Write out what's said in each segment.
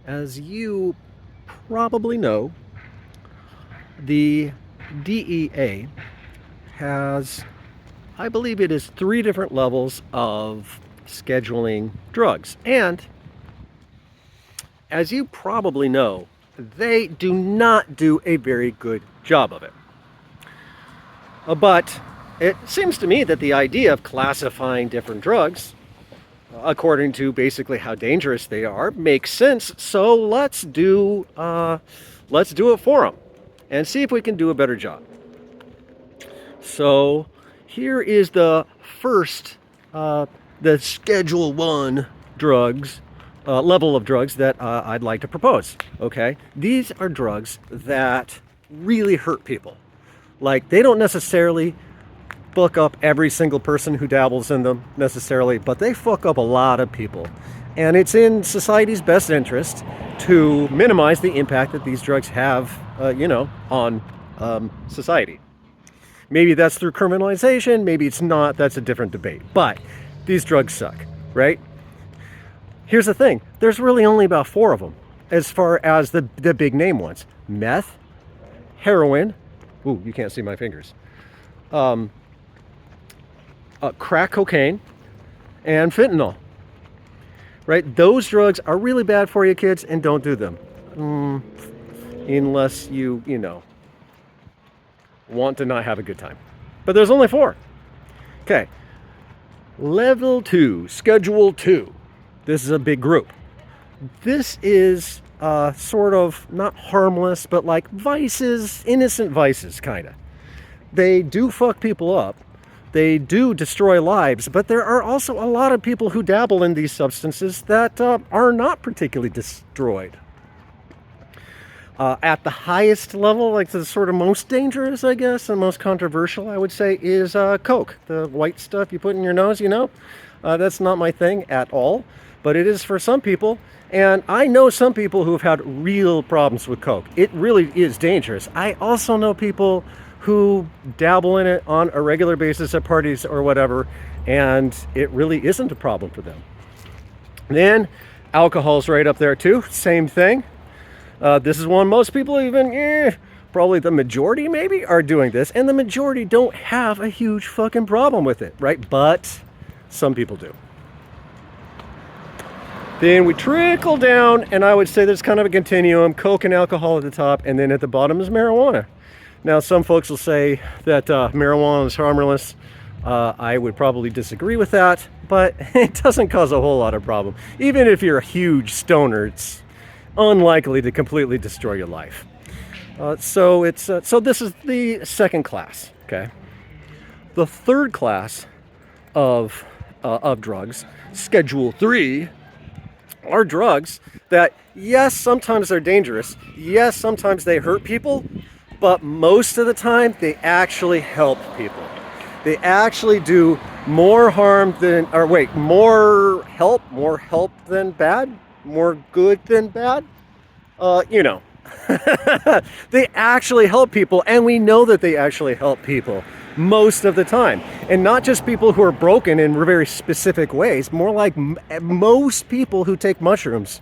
As you probably know, the DEA has, I believe it is 3 different levels of scheduling drugs. And as you probably know, they do not do a very good job of it. But it seems to me that the idea of classifying different drugs according to basically how dangerous they are makes sense. So let's do it for them and see if we can do a better job. So here is the first, the Schedule 1 drugs, level of drugs that I'd like to propose. Okay, these are drugs that really hurt people. Like, they don't necessarily fuck up every single person who dabbles in them necessarily, but they fuck up a lot of people. And it's in society's best interest to minimize the impact that these drugs have, on society. Maybe that's through criminalization, maybe it's not, that's a different debate. But these drugs suck, right? Here's the thing, there's really only about 4 of them as far as the big name ones. Meth, heroin, ooh, you can't see my fingers, crack cocaine, and fentanyl. Right? Those drugs are really bad for you, kids, and don't do them. Unless you want to not have a good time. But there's only 4. Okay. Level 2, Schedule 2. This is a big group. This is sort of not harmless, but like vices, innocent vices, kind of. They do fuck people up. They do destroy lives, but there are also a lot of people who dabble in these substances that are not particularly destroyed. At the highest level, like the sort of most dangerous, I guess, and most controversial, I would say, is Coke. The white stuff you put in your nose, that's not my thing at all, but it is for some people. And I know some people who have had real problems with Coke. It really is dangerous. I also know people who dabble in it on a regular basis at parties or whatever, and it really isn't a problem for them. Then alcohol's right up there too, same thing. This is one most people, even probably the majority maybe, are doing this, and the majority don't have a huge fucking problem with it, right? But some people do. Then we trickle down, and I would say there's kind of a continuum: Coke and alcohol at the top, and then at the bottom is marijuana. Now, some folks will say that marijuana is harmless. I would probably disagree with that, but it doesn't cause a whole lot of problem. Even if you're a huge stoner, it's unlikely to completely destroy your life. So this is the second class. Okay, the third class of drugs, Schedule 3, are drugs that, yes, sometimes they're dangerous. Yes, sometimes they hurt people. But most of the time, they actually help people. They actually do more harm than, more help than bad, more good than bad. They actually help people, and we know that they actually help people most of the time. And not just people who are broken in very specific ways, more like most people who take mushrooms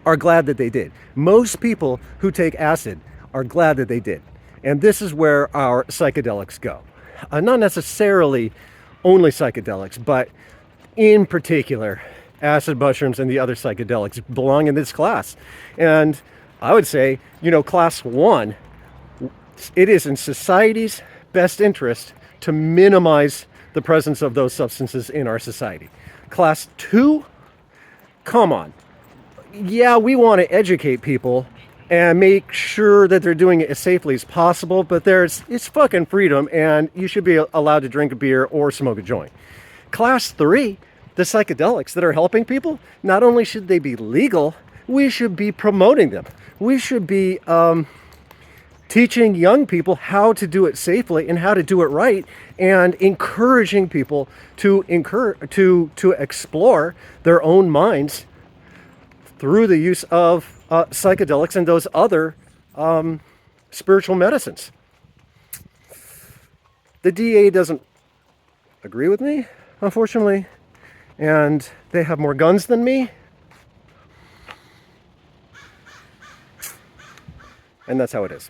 are glad that they did. Most people who take acid are glad that they did. And this is where our psychedelics go. Not necessarily only psychedelics, but in particular, acid mushrooms and the other psychedelics belong in this class. And I would say, class 1, it is in society's best interest to minimize the presence of those substances in our society. Class 2, come on. Yeah, we want to educate people and make sure that they're doing it as safely as possible, but it's fucking freedom, and you should be allowed to drink a beer or smoke a joint. Class 3, the psychedelics that are helping people, not only should they be legal, we should be promoting them. We should be teaching young people how to do it safely and how to do it right, and encouraging people to explore their own minds through the use of psychedelics and those other spiritual medicines. The DA doesn't agree with me, unfortunately, and they have more guns than me. And that's how it is.